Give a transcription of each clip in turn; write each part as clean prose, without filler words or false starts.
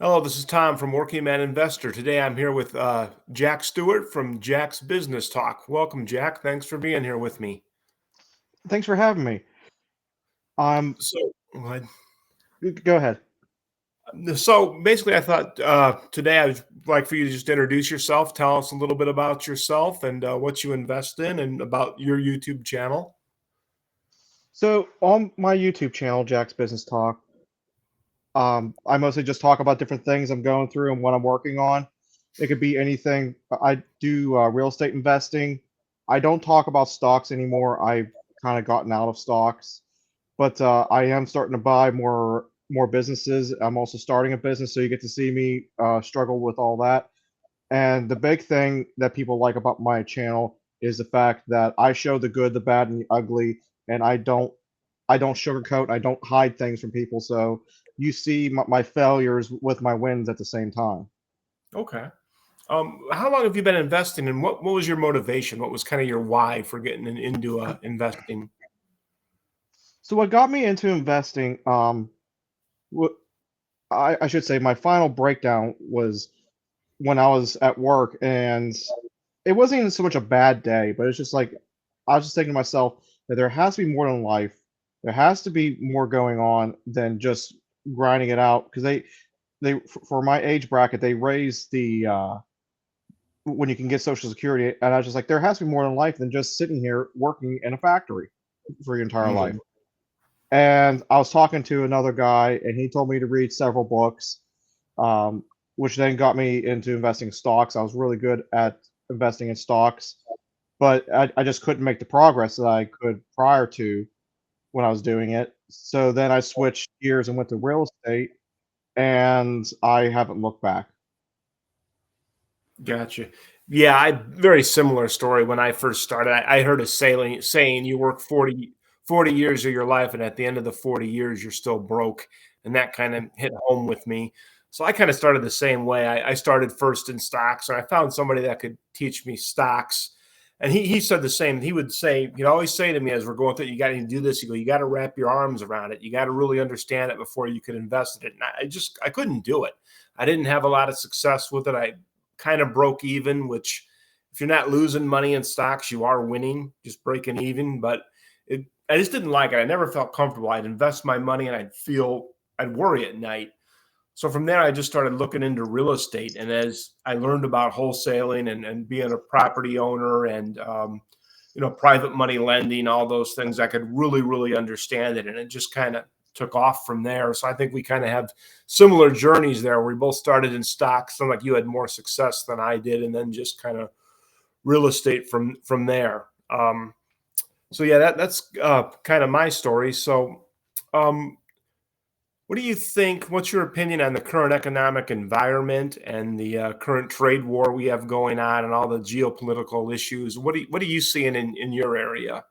Hello, this is Tom from Working Man Investor. Today I'm here with Jack Stewart from Jack's Business Talk. Welcome, Jack. Thanks for being here with me. Thanks for having me. Um, So, go ahead. Go ahead. So basically, I thought today I would like for you to just introduce yourself, tell us a little bit about yourself and what you invest in, and about your YouTube channel. So on my YouTube channel, Jack's Business Talk, I mostly just talk about different things I'm going through and what I'm working on. It could be anything. I do real estate investing. I don't talk about stocks anymore. I've kind of gotten out of stocks, but I am starting to buy more businesses. I'm also starting a business, so you get to see me struggle with all that. And the big thing that people like about my channel is the fact that I show the good, the bad, and the ugly, and I don't sugarcoat, I don't hide things from people. So you see my failures with my wins at the same time. Okay. How long have you been investing, and what was your motivation? What was kind of your why for getting into investing? So what got me into investing, what I should say, my final breakdown was when I was at work, and it wasn't even so much a bad day, but it's just like I was just thinking to myself that there has to be more than life. There has to be more going on than just grinding it out because for my age bracket they raised the when you can get Social Security, and I was just like there has to be more than life than just sitting here working in a factory for your entire life. Mhm. And I was talking to another guy, and he told me to read several books, um, which then got me into investing in stocks. I was really good at investing in stocks, but I just couldn't make the progress that I could prior to when I was doing it. So then I switched gears and went to real estate, and I haven't looked back. Gotcha. Yeah, I very similar story when I first started. I heard a saying you work 40 years of your life, and at the end of the 40 years, you're still broke. And that kind of hit home with me. So I kind of started the same way. I started first in stocks, and I found somebody that could teach me stocks. And he said the same. He would say, he'd always say to me as we're going through, you got to do this. You go, you got to wrap your arms around it. You got to really understand it before you can invest in it. And I couldn't do it. I didn't have a lot of success with it. I kind of broke even, which if you're not losing money in stocks, you are winning, just breaking even. But I just didn't like it. I never felt comfortable. I'd invest my money and I'd worry at night. So from there, I just started looking into real estate. And as I learned about wholesaling and being a property owner and, private money lending, all those things, I could really, really understand it. And it just kind of took off from there. So I think we kind of have similar journeys there. We both started in stocks. Some like you had more success than I did, and then just kind of real estate from there. So yeah, that's kind of my story. So, um, what do you think? What's your opinion on the current economic environment and the current trade war we have going on, and all the geopolitical issues? What are you seeing in your area?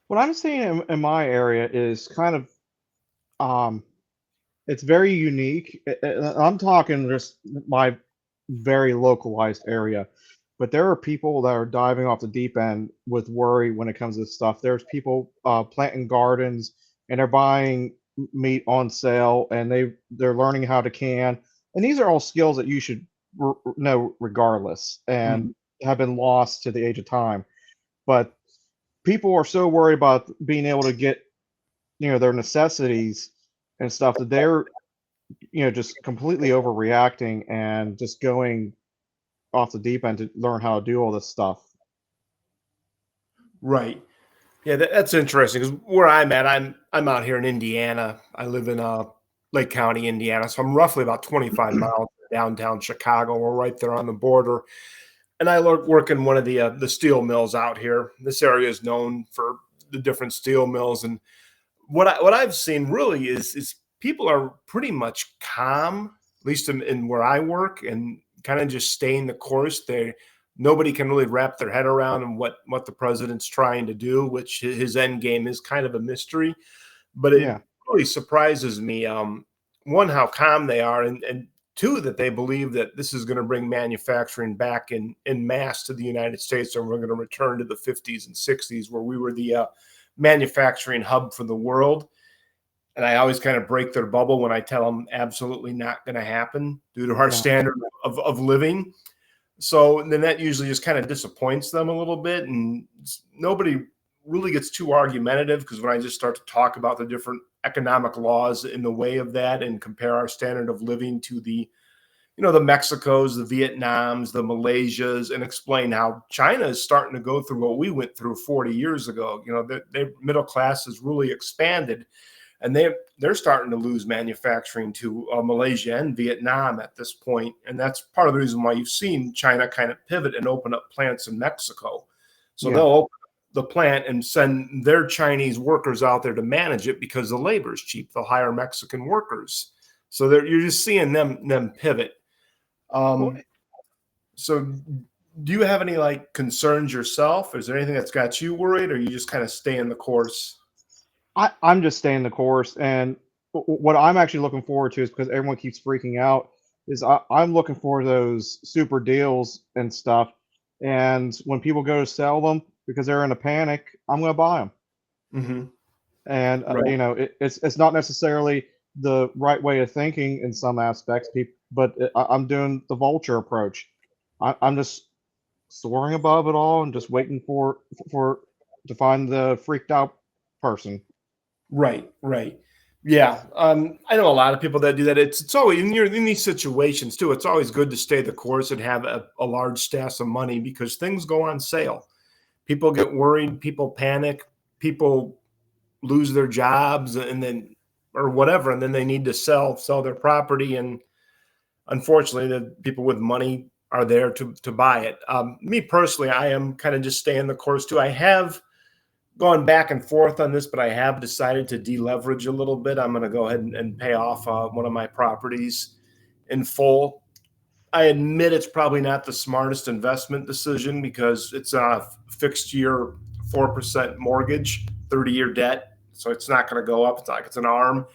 What I'm seeing in my area is kind of um, it's very unique. I'm talking just my very localized area, but there are people that are diving off the deep end with worry when it comes to this stuff. There's people planting gardens and they're buying meat on sale, and they're learning how to can. And these are all skills that you should know regardless, and Mhm. have been lost to the age of time. But people are so worried about being able to get their necessities and stuff that they're just completely overreacting and just going off the deep end to learn how to do all this stuff. Right. Yeah, that's interesting because where I'm at, I'm out here in Indiana. I live in Lake County, Indiana, so I'm roughly about 25 miles from downtown Chicago. We're right there on the border, and I work in one of the steel mills out here. This area is known for the different steel mills, and what I've seen really is people are pretty much calm, at least in where I work, and kind of just staying the course. Nobody can really wrap their head around what the president's trying to do, which his end game is kind of a mystery. But it Yeah. really surprises me. One, how calm they are, and two, that they believe that this is going to bring manufacturing back in mass to the United States, and we're going to return to the 50s and 60s where we were the manufacturing hub for the world. and I always kind of break their bubble when I tell them absolutely not going to happen due to our Yeah. standard of living. So then that usually just kind of disappoints them a little bit, and nobody really gets too argumentative because when I just start to talk about the different economic laws in the way of that and compare our standard of living to the the Mexicos, the Vietnams, the Malaysias, and explain how China is starting to go through what we went through 40 years ago. Their middle class has really expanded, and they're starting to lose manufacturing to Malaysia and Vietnam at this point, and that's part of the reason why you've seen China kind of pivot and open up plants in Mexico. So they'll Yeah. open the plant and send their Chinese workers out there to manage it because the labor is cheap. They'll hire Mexican workers. So you're just seeing them pivot. Well, Um, so do you have any like concerns yourself? Is there anything that's got you worried, or you just kind of stay in the course? I'm just staying the course, and what I'm actually looking forward to is because everyone keeps freaking out. Is I'm looking for those super deals and stuff, and when people go to sell them because they're in a panic, I'm going to buy them. Hmm. And Right. it's not necessarily the right way of thinking in some aspects, but I'm doing the vulture approach. I'm just soaring above it all and just waiting for to find the freaked out person. Right, right. Yeah. I know a lot of people that do that. It's always in these situations too. It's always good to stay the course and have a large stash of money because things go on sale. People get worried, people panic, people lose their jobs and then or whatever, and then they need to sell their property. And unfortunately, the people with money are there to buy it. Me personally, I am kind of just staying the course too. I have gone back and forth on this, but I have decided to deleverage a little bit. I'm going to go ahead and pay off one of my properties in full. I admit it's probably not the smartest investment decision because it's a fixed year 4% mortgage, 30-year debt. So it's not going to go up. It's like it's an arm.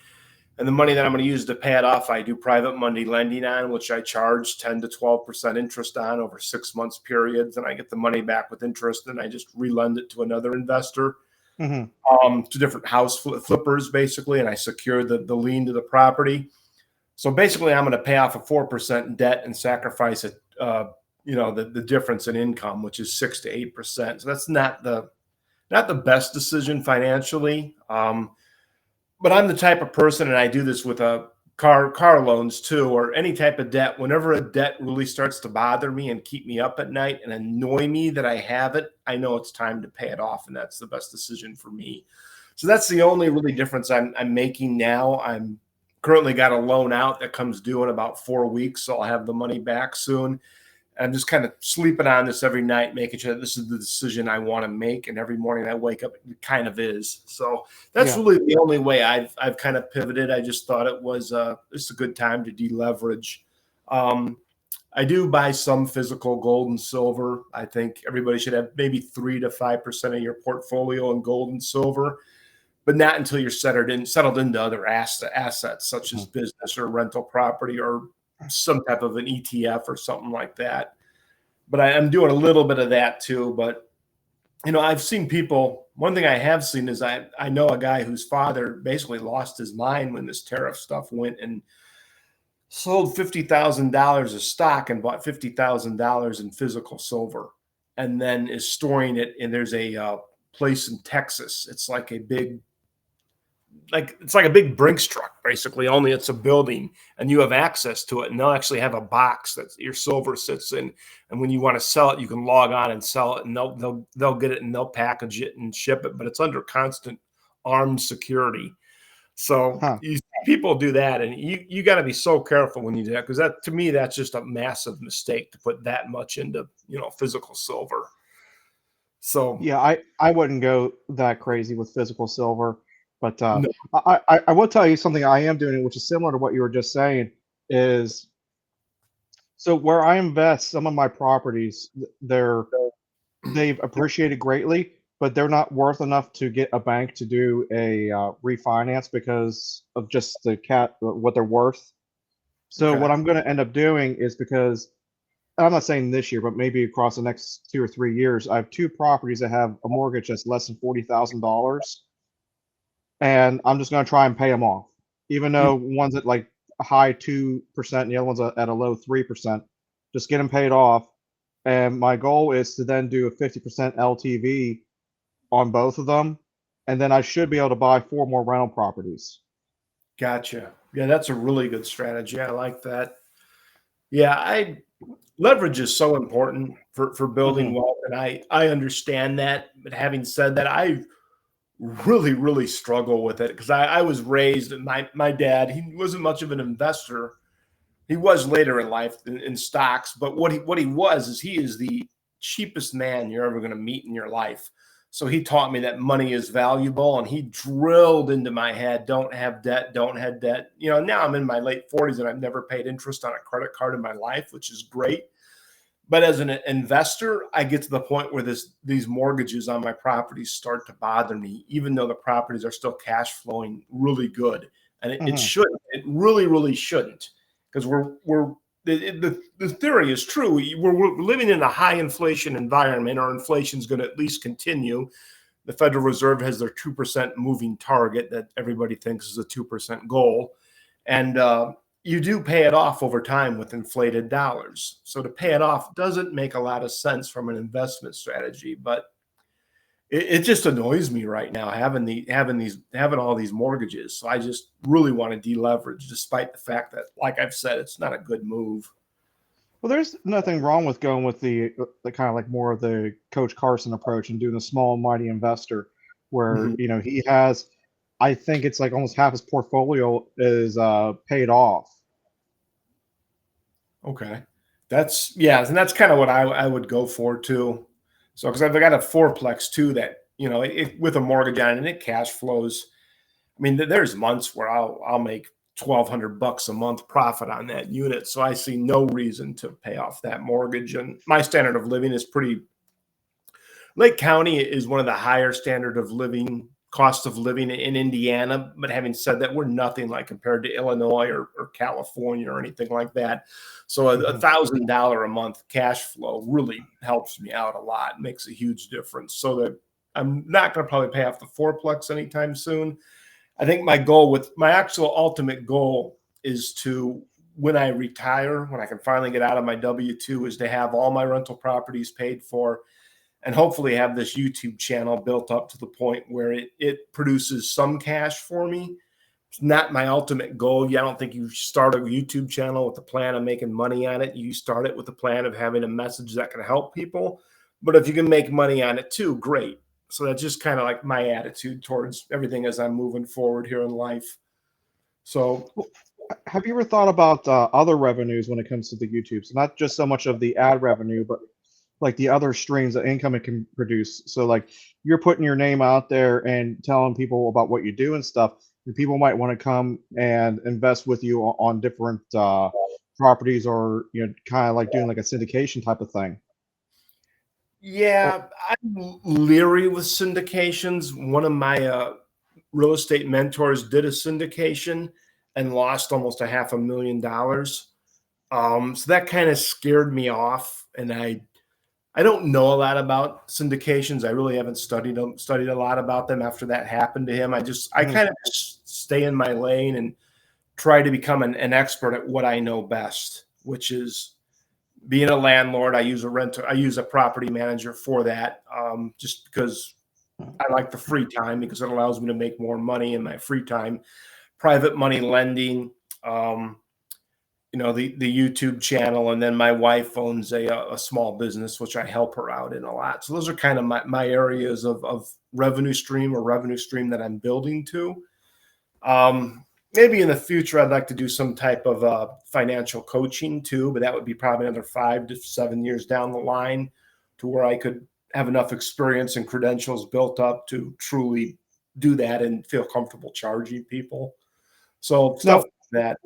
And the money that I'm going to use to pay it off, I do private money lending on, which I charge 10 to 12% interest on over 6 months periods. And I get the money back with interest and I just relend it to another investor, Hmm. to different house flippers, basically. And I secure the lien to the property. So basically, I'm going to pay off a 4% debt and sacrifice it, the difference in income, which is 6 to 8%. So that's not the best decision financially. But I'm the type of person, and I do this with car loans too, or any type of debt. Whenever a debt really starts to bother me and keep me up at night and annoy me that I have it, I know it's time to pay it off, and that's the best decision for me. So that's the only really difference I'm making now. I'm currently got a loan out that comes due in about 4 weeks, so I'll have the money back soon. I'm just kind of sleeping on this every night, making sure that this is the decision I want to make. And every morning I wake up, it kind of is. So that's Yeah. really the only way I've kind of pivoted. I just thought it was just a good time to deleverage. Um, I do buy some physical gold and silver. I think everybody should have maybe 3 to 5% of your portfolio in gold and silver, but not until you're settled into other assets such as Mhm. business or rental property or some type of an ETF or something like that. But I'm doing a little bit of that too. But I've seen people. One thing I have seen is I know a guy whose father basically lost his mind when this tariff stuff went and sold $50,000 of stock and bought $50,000 in physical silver, and then is storing it. And there's a place in Texas. It's like a big Brinks truck, basically, only it's a building and you have access to it. And they'll actually have a box that your silver sits in. And when you want to sell it, you can log on and sell it, and they'll get it and they'll package it and ship it, but it's under constant armed security. So Huh. you see people do that, and you got to be so careful when you do that, because that, to me, that's just a massive mistake to put that much into physical silver. So Yeah, I wouldn't go that crazy with physical silver, but no, I will tell you something I am doing, which is similar to what you were just saying, is so where I invest some of my properties, they've appreciated greatly, but they're not worth enough to get a bank to do a refinance because of just what they're worth. So what okay, I'm going to end up doing is because I'm not saying this year, but maybe across the next 2 or 3 years, I have two properties that have a mortgage that's less than $40,000, and I'm just going to try and pay them off, even Mm. though one's at like a high 2% and the other one's at a low 3%. Just get them paid off. And my goal is to then do a 50% LTV on both of them. And then I should be able to buy 4 more rental properties. Gotcha. Yeah, that's a really good strategy. I like that. Yeah, I leverage is so important for building Hmm. wealth, and I understand that. But having said that, I really struggle with it because I was raised. My dad, he wasn't much of an investor. He was later in life in stocks, but what he was is he is the cheapest man you're ever going to meet in your life. So he taught me that money is valuable, and he drilled into my head, don't have debt, don't have debt. You know, now I'm in my late 40s and I've never paid interest on a credit card in my life, which is great. But as an investor, I get to the point where these mortgages on my properties start to bother me, even though the properties are still cash flowing really good. And it Hmm. shouldn't. It really shouldn't, because the theory is true. We're living in a high inflation environment. Our inflation is going to at least continue. The Federal Reserve has their 2% moving target that everybody thinks is a 2% goal. And you do pay it off over time with inflated dollars. So to pay it off doesn't make a lot of sense from an investment strategy, but it just annoys me right now having all these mortgages. So I just really want to deleverage, despite the fact that, like I've said, it's not a good move. Well, there's nothing wrong with going with the kind of like more of the Coach Carson approach and doing a small and mighty investor, where Mhm. he has, I think it's like almost half his portfolio is paid off. Okay, and that's kind of what I would go for too. So because I've got a fourplex too that with a mortgage on it and it cash flows. I mean, there's months where I'll make $1,200 a month profit on that unit. So I see no reason to pay off that mortgage. And my standard of living is pretty. Lake County is one of the higher standard of living cost of living in Indiana. But having said that, we're nothing like compared to Illinois or California or anything like that. So a Hmm. $1,000 a month cash flow really helps me out a lot, makes a huge difference. So that I'm not going to probably pay off the fourplex anytime soon. I think my actual ultimate goal is to, when I retire, when I can finally get out of my W-2, is to have all my rental properties paid for and hopefully have this YouTube channel built up to the point where it produces some cash for me. It's not my ultimate goal. Yeah, I don't think you start a YouTube channel with the plan of making money on it. You start it with the plan of having a message that can help people. But if you can make money on it too, great. So that's just kind of like my attitude towards everything as I'm moving forward here in life. So Well, have you ever thought about other revenues when it comes to the YouTube? So not just so much of the ad revenue, but like the other streams of income it can produce. So like you're putting your name out there and telling people about what you do and stuff. And people might want to come and invest with you on different properties, or kind of like doing like a syndication type of thing. Or, yeah, I'm leery with syndications. One of my real estate mentors did a syndication and lost almost a $500,000. So that kind of scared me off, and I don't know a lot about syndications. I really haven't studied a lot about them after that happened to him. I Mhm. kind of just stay in my lane and try to become an expert at what I know best, which is being a landlord. I use a property manager for that, just because I like the free time because it allows me to make more money in my free time. Private money lending, um, the YouTube channel, and then my wife owns a small business which I help her out in a lot. So those are kind of my areas of revenue stream that I'm building to. Maybe in the future I'd like to do some type of financial coaching too, but that would be probably another 5 to 7 years down the line, to where I could have enough experience and credentials built up to truly do that and feel comfortable charging people. So stuff Now, like that.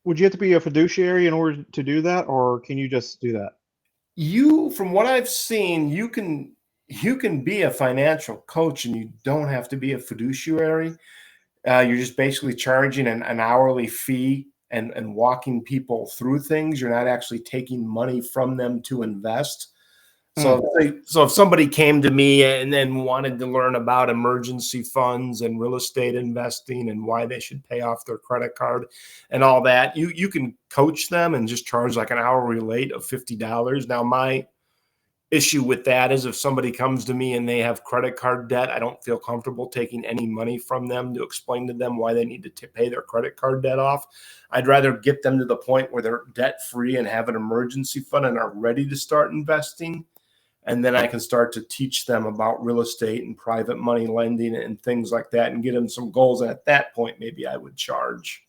would you have to be a fiduciary in order to do that, or can you just do that? From what I've seen, you can be a financial coach and you don't have to be a fiduciary. You're just basically charging an hourly fee and walking people through things. You're not actually taking money from them to invest. Mm. So if somebody came to me and then wanted to learn about emergency funds and real estate investing and why they should pay off their credit card and all that, you can coach them and just charge like an hourly rate of $50. Now, my issue with that is if somebody comes to me and they have credit card debt, I don't feel comfortable taking any money from them to explain to them why they need to pay their credit card debt off. I'd rather get them to the point where they're debt free and have an emergency fund and are ready to start investing. And then I can start to teach them about real estate and private money lending and things like that and get them some goals. And at that point, maybe I would charge.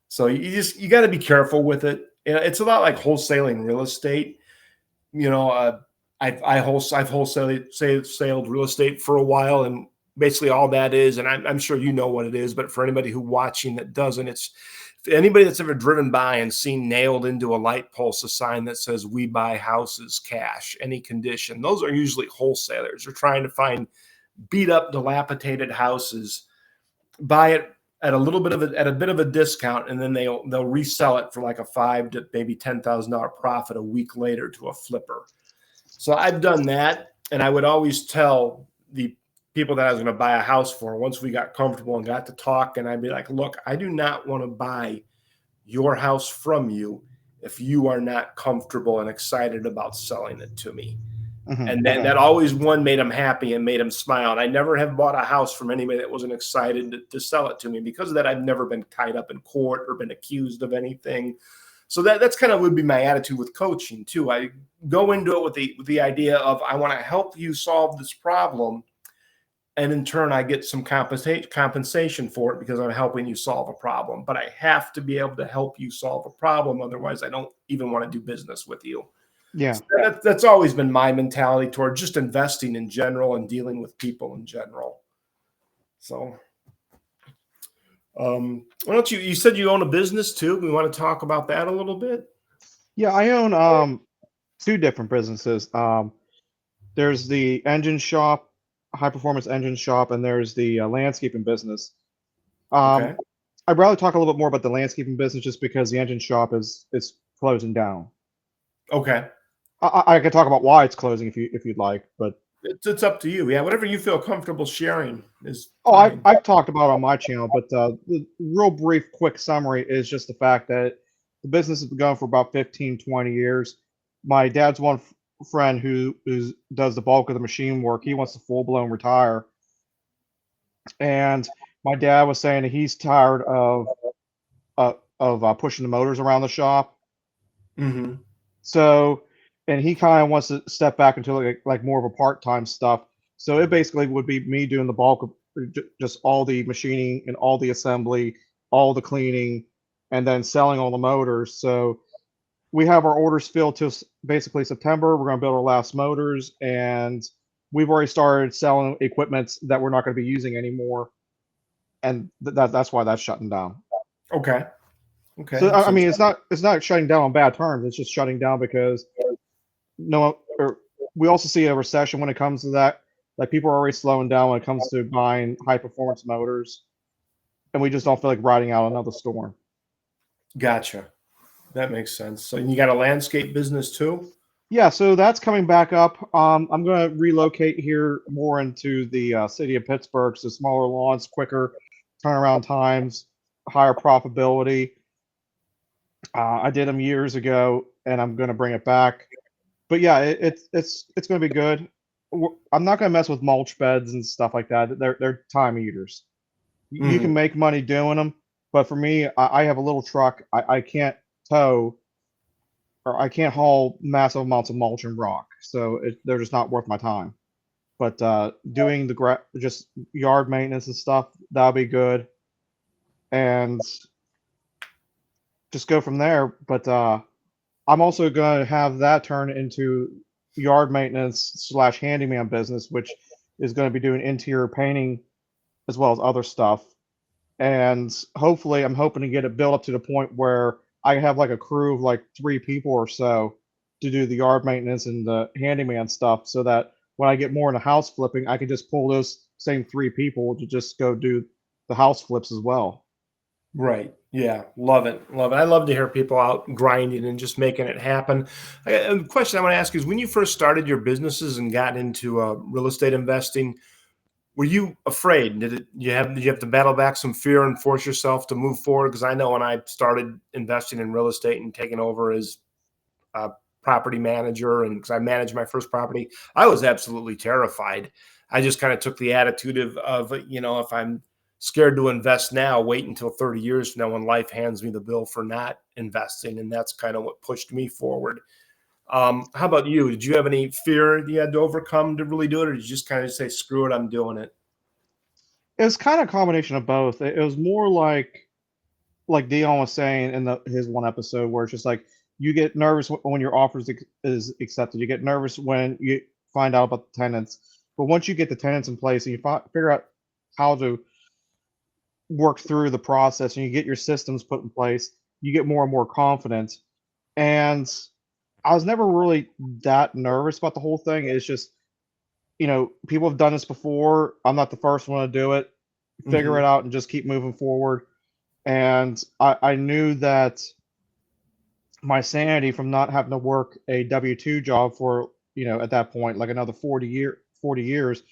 So you got to be careful with it. It's a lot like wholesaling real estate. I've wholesaled real estate for a while, and basically all that is, and I'm sure you know what it is, but for anybody who watching that doesn't, it's anybody that's ever driven by and seen nailed into a light post a sign that says "We buy houses cash, any condition." Those are usually wholesalers. They're trying to find beat up, dilapidated houses, buy it at a bit of a discount, and then they'll resell it for like a $5,000 to maybe $10,000 profit a week later to a flipper. So I've done that, and I would always tell the people that I was going to buy a house for, once we got comfortable and got to talk, and I'd be like, look, I do not want to buy your house from you if you are not comfortable and excited about selling it to me. Mm-hmm. And then that always made them happy and made them smile. And I never have bought a house from anybody that wasn't excited to sell it to me. Because of that, I've never been tied up in court or been accused of anything. So that's kind of would be my attitude with coaching too. I go into it with the idea of I want to help you solve this problem, and in turn I get some compensation for it because I'm helping you solve a problem. But I have to be able to help you solve a problem, otherwise I don't even want to do business with you. Yeah. So that's always been my mentality toward just investing in general and dealing with people in general. So. Why don't you said you own a business too? We want to talk about that a little bit. Yeah, I own two different businesses. There's the engine shop, high performance engine shop, and there's the landscaping business. Okay. I'd rather talk a little bit more about the landscaping business just because the engine shop is closing down. Okay. I can talk about why it's closing if you'd like, but It's up to you. Yeah, whatever you feel comfortable sharing is I've fine. talked about it on my channel, but the real brief, quick summary is just the fact that the business has been going for about 15, 20 years. My dad's one friend who does the bulk of the machine work. He wants to full blown retire, and my dad was saying that he's tired of pushing the motors around the shop. Mm-hmm. So, and he kind of wants to step back into like more of a part-time stuff. So it basically would be me doing the bulk of just all the machining and all the assembly, all the cleaning, and then selling all the motors. So we have our orders filled till basically September. We're going to build our last motors, and we've already started selling equipment that we're not going to be using anymore, and that's why that's shutting down. Okay. So Okay. I mean, it's not shutting down on bad terms. It's just shutting down because no, or we also see a recession when it comes to that. Like people are already slowing down when it comes to buying high performance motors, and we just don't feel like riding out another storm. Gotcha. That makes sense. So you got a landscape business too? Yeah, so that's coming back up. I'm going to relocate here more into the city of Pittsburgh, so smaller lawns, quicker turnaround times, higher profitability. I did them years ago, and I'm going to bring it back. But yeah, it's going to be good. I'm not going to mess with mulch beds and stuff like that. They're time eaters. You can Mm-hmm. make money doing them, but for me, I have a little truck. I can't tow or I can't haul massive amounts of mulch and rock, so they're just not worth my time. But doing the just yard maintenance and stuff, that'll be good, and just go from there. But I'm also going to have that turn into yard maintenance slash handyman business, which is going to be doing interior painting as well as other stuff. And hopefully, I'm hoping to get it built up to the point where I have like a crew of like 3 people or so to do the yard maintenance and the handyman stuff, so that when I get more into house flipping, I can just pull those same 3 people to just go do the house flips as well. Right. Yeah. Love it. Love it. I love to hear people out grinding and just making it happen. A question I want to ask is when you first started your businesses and got into real estate investing, were you afraid? Did you have to battle back some fear and force yourself to move forward? Because I know when I started investing in real estate and taking over as a property manager, and because I managed my first property, I was absolutely terrified. I just kind of took the attitude of if I'm scared to invest now, wait until 30 years from now when life hands me the bill for not investing, and that's kind of what pushed me forward. How about you? Did you have any fear you had to overcome to really do it, or did you just kind of say, "Screw it, I'm doing it"? It was kind of a combination of both. It was more like Dion was saying in his one episode where it's just like you get nervous when your offer is accepted. You get nervous when you find out about the tenants. But once you get the tenants in place and you figure out how to work through the process and you get your systems put in place, you get more and more confident. And I was never really that nervous about the whole thing. It's just, people have done this before. I'm not the first one to do it. Figure it Hmm. out and just keep moving forward. And I knew that my sanity from not having to work a W-2 job for, at that point, like another 40 years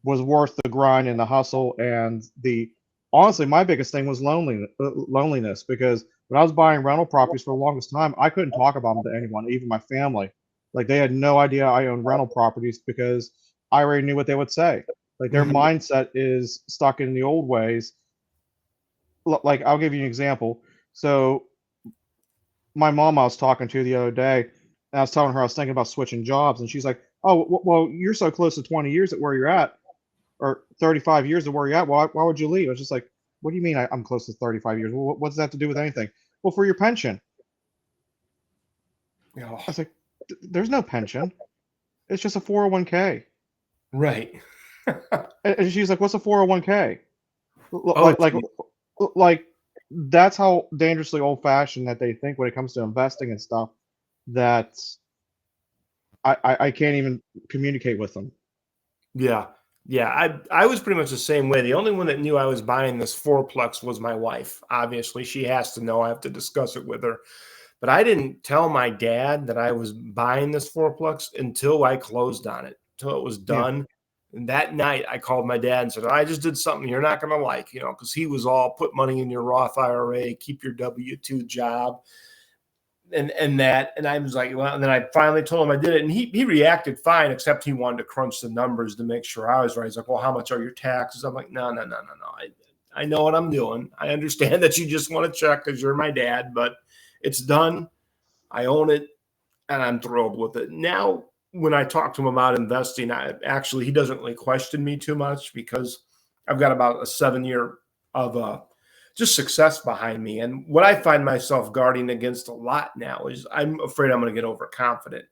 was worth the grind and the hustle and the honestly my biggest thing was loneliness because when I was buying rental properties for the longest time, I couldn't talk about them to anyone, even my family. Like they had no idea I owned rental properties because I already knew what they would say. Like their Hmm. mindset is stuck in the old ways. Like I'll give you an example. So my mom I was talking to the other day, and I was telling her I was thinking about switching jobs, and she's like, "Oh, well, you're so close to 20 years at where you're at, or 35 years of where you're at. Why would you leave?" I was just like, "What do you mean I'm close to 35 years? Well, what does that have to do with anything?" Well, for your pension. I Oh, was like, "There's no pension. It's just a 401k." right. And she's like, "What's a 401k?" Oh, Like that's how dangerously old fashioned that they think when it comes to investing and stuff. That I can't even communicate with them. yeah. Yeah. I was pretty much the same way. The only one that knew I was buying this fourplex was my wife. Obviously, she has to know. I have to discuss it with her. But I didn't tell my dad that I was buying this fourplex until I closed on it, until it was Yeah. done. And that night, I called my dad and said, I just did something you're not going to like, because he was all put money in your Roth IRA, keep your W-2 job, and that. And I was like, well, and then I finally told him I did it. And he reacted fine, except he wanted to crunch the numbers to make sure I was right. He's like, well, how much are your taxes? I'm like, no, no, no, no, no. I know what I'm doing. I understand that you just want to check because you're my dad, but it's done. I own it and I'm thrilled with it. Now, when I talk to him about investing, he doesn't really question me too much because I've got about a 7 year of just success behind me. And what I find myself guarding against a lot now is I'm afraid I'm going to get overconfident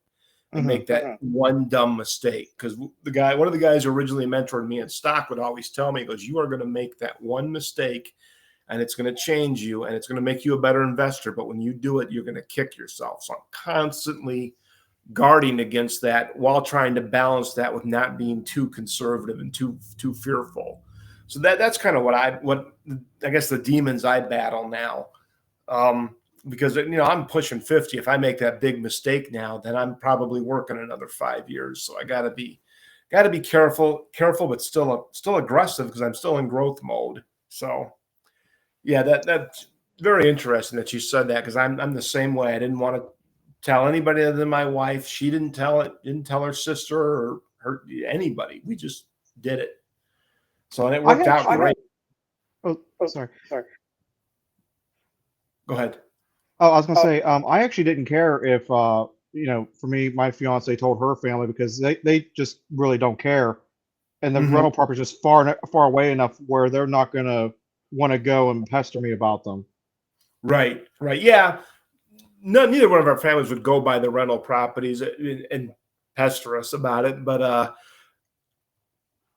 and Hmm. make that one dumb mistake. Because one of the guys who originally mentored me in stock would always tell me, he goes, you are going to make that one mistake and it's going to change you and it's going to make you a better investor. But when you do it, you're going to kick yourself. So I'm constantly guarding against that while trying to balance that with not being too conservative and too fearful. So that's kind of what I guess the demons I battle now. Because I'm pushing 50. If I make that big mistake now, then I'm probably working another 5 years. So I gotta be careful, but still aggressive because I'm still in growth mode. So yeah, that's very interesting that you said that because I'm the same way. I didn't want to tell anybody other than my wife. She didn't tell her sister or anybody. We just did it. So and it I worked out actually, great. oh, sorry. Go ahead. Oh, I was gonna say, I actually didn't care if, for me, my fiance told her family because they just really don't care, and the Hmm. rental property is just far away enough where they're not gonna want to go and pester me about them. Right, right. Yeah. Neither one of our families would go by the rental properties and pester us about it. But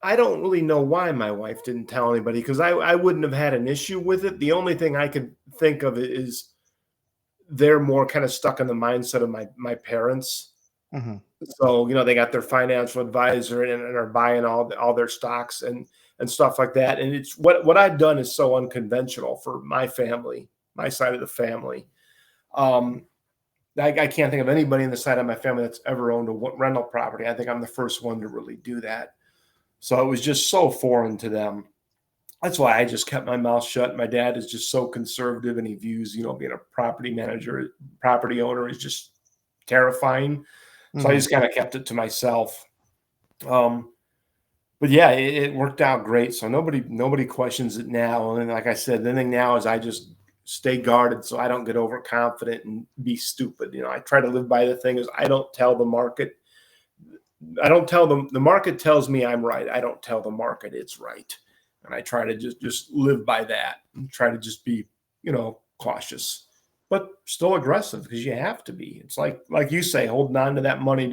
I don't really know why my wife didn't tell anybody because I wouldn't have had an issue with it. The only thing I could think of is they're more kind of stuck in the mindset of my parents. Hmm. So, they got their financial advisor and are buying all their stocks. And and stuff like that. And it's what I've done is so unconventional for my family, my side of the family. Um, I can't think of anybody in the side of my family that's ever owned a rental property. I think I'm the first one to really do that. So it was just so foreign to them. That's why I just kept my mouth shut. My dad is just so conservative, and he views, being a property manager, property owner is just terrifying. So I Mhm. just kind of kept it to myself. Um, but yeah, it worked out great. So nobody questions it now. And like I said, the thing now is I just stay guarded so I don't get overconfident and be stupid. I try to live by the thing is I don't tell the market. I don't tell them the market tells me I'm right. I don't tell the market it's right. And I try to just live by that and try to just be, cautious, but still aggressive because you have to be. It's like you say, holding on to that money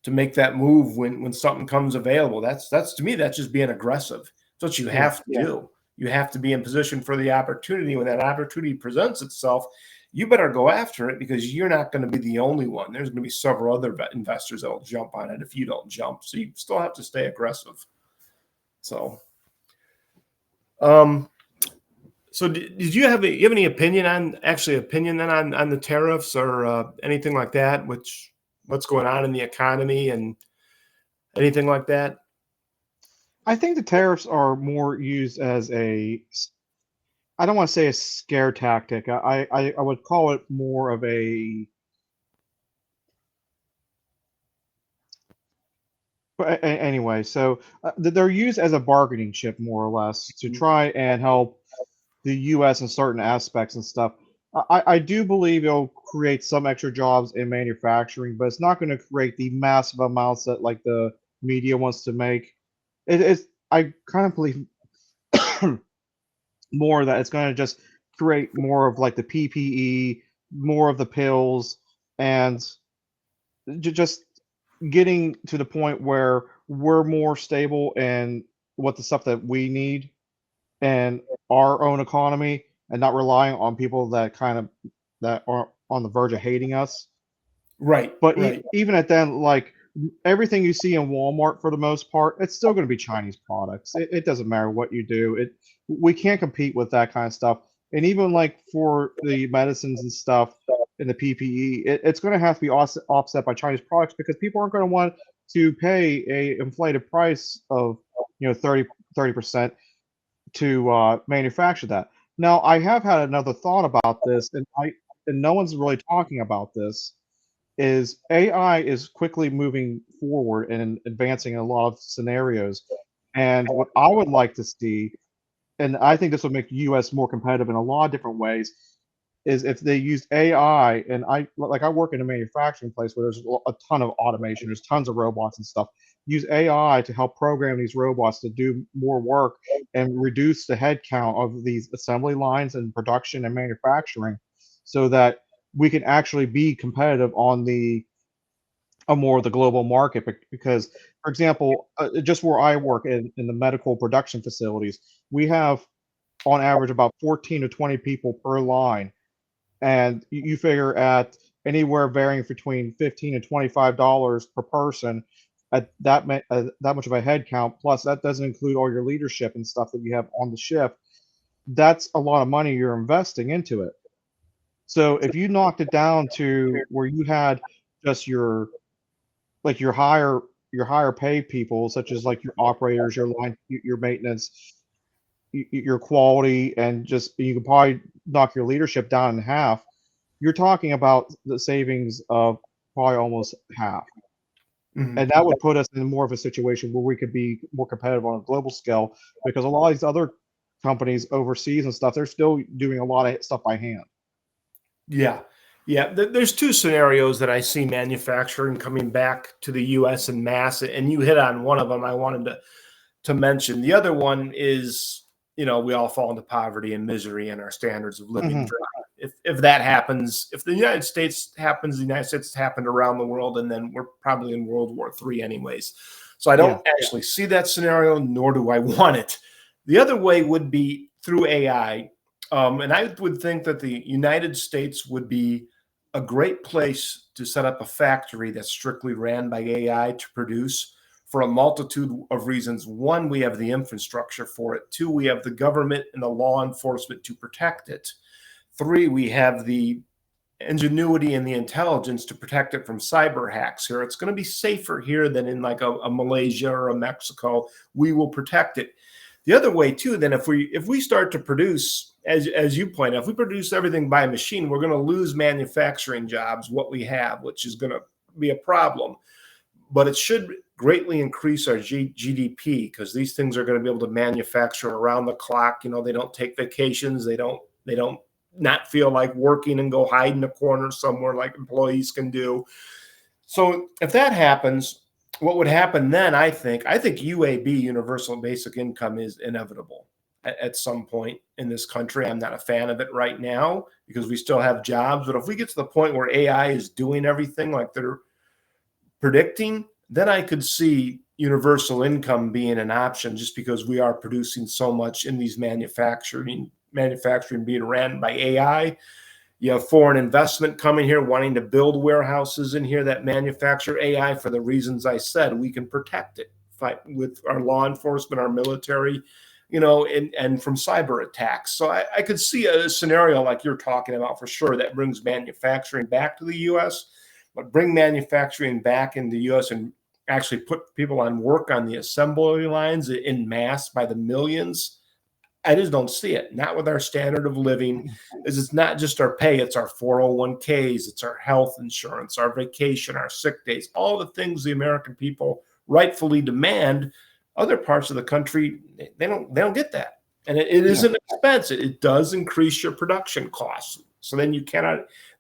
to make that move when something comes available. That's to me, that's just being aggressive. That's what you Yeah. have to do. You have to be in position for the opportunity. When that opportunity presents itself, you better go after it because you're not going to be the only one. There's going to be several other investors that will jump on it if you don't jump. So you still have to stay aggressive. So, um, so did you have any opinion on on the tariffs or anything like that? What's going on in the economy and anything like that? I think the tariffs are more used as I don't want to say a scare tactic. I would call it more of a. But anyway, so they're used as a bargaining chip, more or less, to try and help the U.S. in certain aspects and stuff. I do believe it'll create some extra jobs in manufacturing, but it's not going to create the massive amounts that like the media wants to make. I kind of believe more that it's going to just create more of like the PPE, more of the pills, and just getting to the point where we're more stable in what the stuff that we need and our own economy and not relying on people that are on the verge of hating us. Right, But right. even at then, like everything you see in Walmart for the most part, it's still going to be Chinese products. It doesn't matter what you do. We can't compete with that kind of stuff. And even like for the medicines and stuff and the PPE, it's going to have to be offset by Chinese products because people aren't going to want to pay a inflated price of 30% to manufacture that. Now, I have had another thought about this, and no one's really talking about this is AI is quickly moving forward and advancing in a lot of scenarios. And what I would like to see, and I think this would make the US more competitive in a lot of different ways, is if they used AI. And I work in a manufacturing place where there's a ton of automation, there's tons of robots and stuff. Use AI to help program these robots to do more work and reduce the head count of these assembly lines and production and manufacturing so that we can actually be competitive on a more of the global market because, for example, just where I work in the medical production facilities, we have on average about 14 to 20 people per line, and you figure at anywhere varying between 15 and $25 per person at that much of a head count. Plus, that doesn't include all your leadership and stuff that you have on the shift. That's a lot of money you're investing into it. So if you knocked it down to where you had just like your higher paid people, such as like your operators, your line, your maintenance, your quality, and just you could probably knock your leadership down in half. You're talking about the savings of probably almost half, Mhm. and that would put us in more of a situation where we could be more competitive on a global scale because a lot of these other companies overseas and stuff, they're still doing a lot of stuff by hand. Yeah. Yeah. There's two scenarios that I see manufacturing coming back to the US in mass, and you hit on one of them I wanted to mention. The other one is, we all fall into poverty and misery and our standards of living Hmm. drop. If that happens, if the United States happens, the United States happened around the world, and then we're probably in World War III anyways. So I Yeah. don't actually see that scenario, nor do I want it. The other way would be through AI. And I would think that the United States would be a great place to set up a factory that's strictly ran by AI to produce for a multitude of reasons. One, we have the infrastructure for it. Two, we have the government and the law enforcement to protect it. Three, we have the ingenuity and the intelligence to protect it from cyber hacks here. It's going to be safer here than in like a Malaysia or a Mexico. We will protect it. The other way too, then if we start to produce, as you point out, if we produce everything by machine, we're going to lose manufacturing jobs, what we have, which is going to be a problem. But it should greatly increase our GDP because these things are going to be able to manufacture around the clock. They don't take vacations. They don't not feel like working and go hide in a corner somewhere like employees can do. So if that happens, what would happen then, I think UAB, universal basic income, is inevitable at some point in this country. I'm not a fan of it right now because we still have jobs. But if we get to the point where AI is doing everything like they're predicting, then I could see universal income being an option just because we are producing so much in these manufacturing being ran by AI. You have foreign investment coming here wanting to build warehouses in here that manufacture AI for the reasons I said. We can protect it with our law enforcement, our military, and from cyber attacks. So I could see a scenario like you're talking about for sure that brings manufacturing back to the U.S., but bring manufacturing back in the U.S. and actually put people on work on the assembly lines in mass by the millions. I just don't see it. Not with our standard of living. It's not just our pay, it's our 401ks, it's our health insurance, our vacation, our sick days, all the things the American people rightfully demand. Other parts of the country, they don't get that. And it is an expense. It does increase your production costs. So then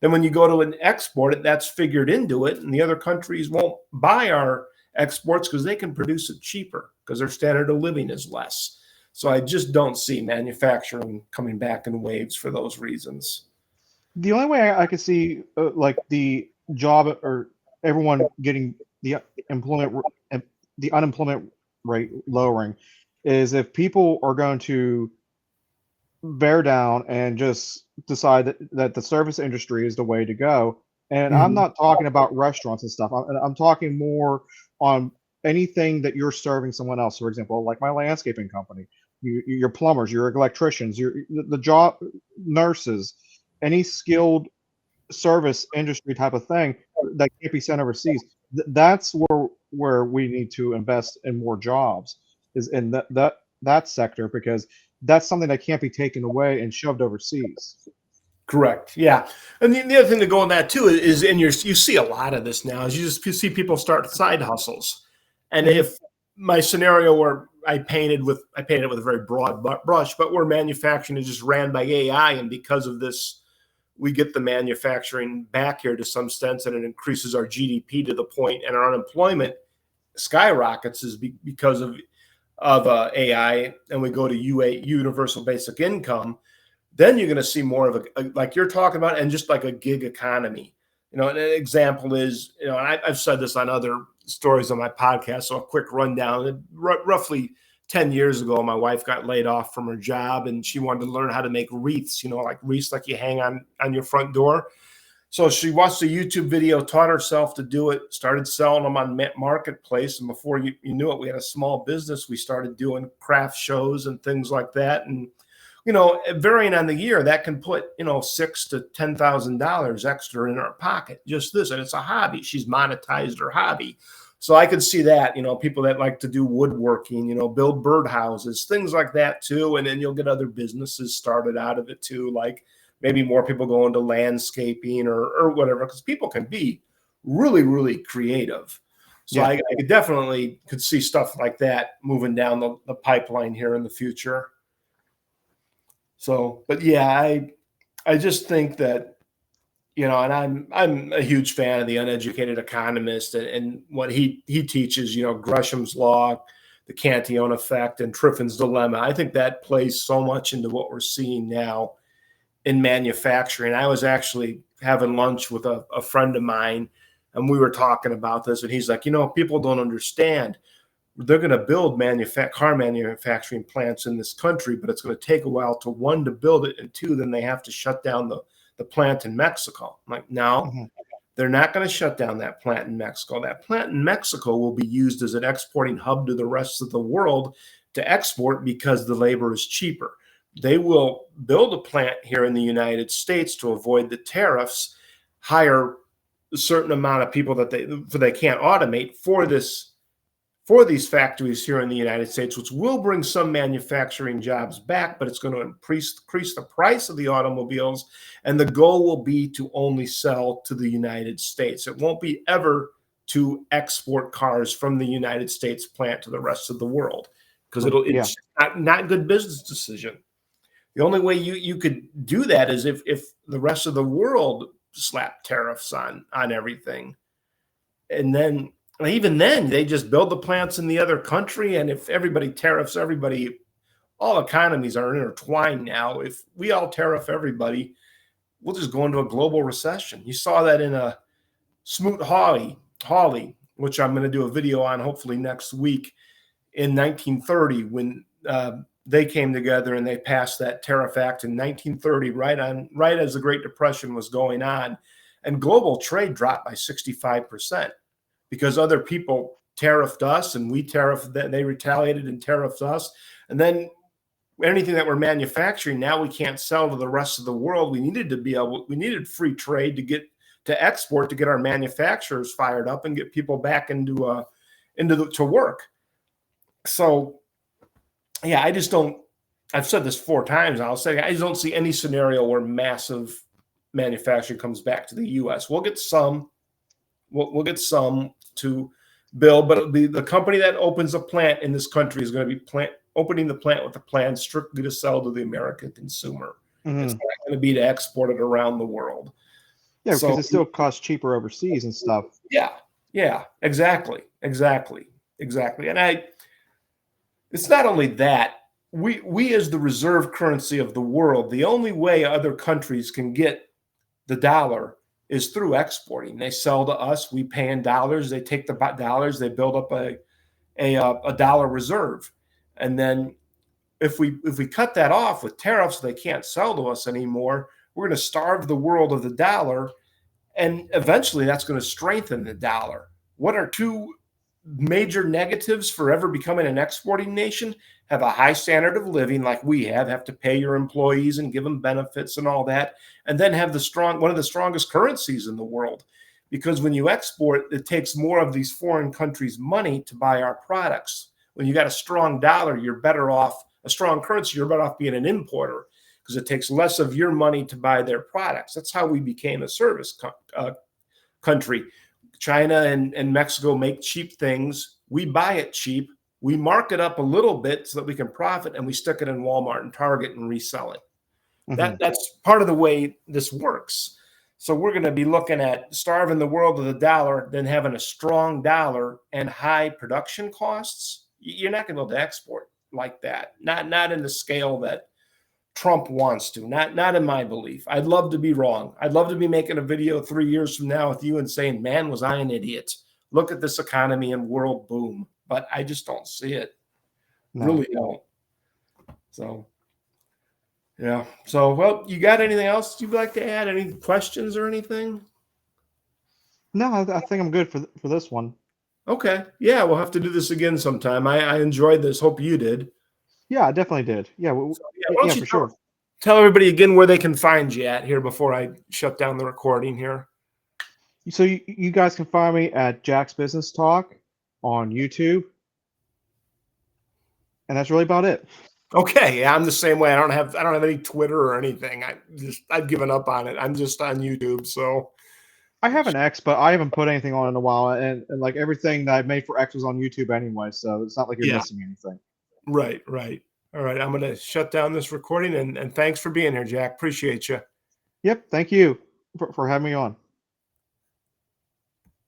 when you go to an export, that's figured into it, and the other countries won't buy our exports because they can produce it cheaper because their standard of living is less. So I just don't see manufacturing coming back in waves for those reasons. The only way I could see like the job or everyone getting the unemployment rate lowering is if people are going to bear down and just decide that the service industry is the way to go. And I'm not talking about restaurants and stuff. I'm talking more on anything that you're serving someone else. For example, like my landscaping company, your plumbers, your electricians, the job nurses, any skilled service industry type of thing that can't be sent overseas. That's where we need to invest in more jobs, is in that sector, because that's something that can't be taken away and shoved overseas. Correct. Yeah. And the other thing to go on that too is you see a lot of this now is you see people start side hustles. And if my scenario where I painted it with a very broad brush, but where manufacturing is just ran by AI, and because of this, we get the manufacturing back here to some extent, and it increases our GDP to the point, and our unemployment skyrockets is because of AI, and we go to universal basic income. Then you're going to see more of a like you're talking about, and just like a gig economy. An example is, and I've said this on other stories on my podcast, so a quick rundown. Roughly 10 years ago, my wife got laid off from her job, and she wanted to learn how to make wreaths, like wreaths like you hang on your front door. So she watched a YouTube video, taught herself to do it, started selling them on Marketplace. And before you knew it, we had a small business. We started doing craft shows and things like that. And varying on the year, that can put, $6,000 to $10,000 extra in our pocket. Just this, and it's a hobby. She's monetized her hobby. So I could see that, people that like to do woodworking, build birdhouses, things like that too. And then you'll get other businesses started out of it too, like maybe more people go into landscaping or whatever, because people can be really, really creative. So I definitely could see stuff like that moving down the pipeline here in the future. So, but yeah, I just think that, and I'm a huge fan of the uneducated economist and what he teaches, Gresham's law, the Cantillon effect, and Triffin's dilemma. I think that plays so much into what we're seeing now in manufacturing. I was actually having lunch with a friend of mine, and we were talking about this, and he's like, people don't understand. They're going to build car manufacturing plants in this country, but it's going to take a while to build it, and two, then they have to shut down the plant in Mexico. I'm like, no, They're not going to shut down that plant in Mexico. That plant in Mexico will be used as an exporting hub to the rest of the world to export because the labor is cheaper. They will build a plant here in the United States to avoid the tariffs, hire a certain amount of people that they can't automate for these factories here in the United States, which will bring some manufacturing jobs back, but it's going to increase the price of the automobiles. And the goal will be to only sell to the United States. It won't be ever to export cars from the United States plant to the rest of the world, because it's not a good business decision. The only way you could do that is if the rest of the world slap tariffs on everything. And then even then, they just build the plants in the other country. And if everybody tariffs everybody, all economies are intertwined now. If we all tariff everybody, we'll just go into a global recession. You saw that in a Smoot-Hawley, which I'm going to do a video on hopefully next week, in 1930, when they came together and they passed that Tariff Act in 1930, right as the Great Depression was going on, and global trade dropped by 65%. Because other people tariffed us and we tariffed them. They retaliated and tariffed us. And then anything that we're manufacturing, now we can't sell to the rest of the world. We needed free trade to export, to get our manufacturers fired up and get people back to work. So, yeah, I've said this 4 times. I'll say I just don't see any scenario where massive manufacturing comes back to the U.S. We'll get some. We'll get some to build, but it'll be the company that opens a plant in this country is going to be opening the plant with a plan strictly to sell to the American consumer. Mm-hmm. It's not going to be to export it around the world. Yeah, because it still costs cheaper overseas and stuff. Yeah, exactly. And it's not only that. We as the reserve currency of the world, the only way other countries can get the dollar is through exporting. They sell to us, we pay in dollars, they take the dollars, they build up a dollar reserve. And then if we cut that off with tariffs, they can't sell to us anymore, we're going to starve the world of the dollar, and eventually that's going to strengthen the dollar. What are 2 major negatives for ever becoming an exporting nation? Have a high standard of living like we have to pay your employees and give them benefits and all that, and then have one of the strongest currencies in the world. Because when you export, it takes more of these foreign countries' money to buy our products. When you got a strong dollar, you're better off, a strong currency, you're better off being an importer, because it takes less of your money to buy their products. That's how we became a service country. China and Mexico make cheap things. We buy it cheap. We mark it up a little bit so that we can profit, and we stick it in Walmart and Target and resell it. Mm-hmm. That's part of the way this works. So we're going to be looking at starving the world of the dollar, then having a strong dollar and high production costs. You're not going to be able to export like that. Not in the scale that Trump wants to. Not in my belief. I'd love to be wrong. I'd love to be making a video 3 years from now with you and saying, man, was I an idiot. Look at this economy and world boom. But I just don't see it. No. Really don't. So, yeah. So, well, you got anything else you'd like to add? Any questions or anything? No, I think I'm good for this one. Okay. Yeah, we'll have to do this again sometime. I enjoyed this. Hope you did. Yeah, I definitely did. Yeah, yeah, for sure. Tell everybody again where they can find you at here before I shut down the recording here. So you guys can find me at Jack's Business Talk on YouTube, and that's really about it. Okay, yeah, I'm the same way. I don't have any Twitter or anything. I've given up on it. I'm just on YouTube. So I have an X, but I haven't put anything on in a while, and like everything that I've made for X was on YouTube anyway, so it's not like you're missing anything. Right. All right, I'm going to shut down this recording, and thanks for being here, Jack. Appreciate you. Yep, thank you for having me on.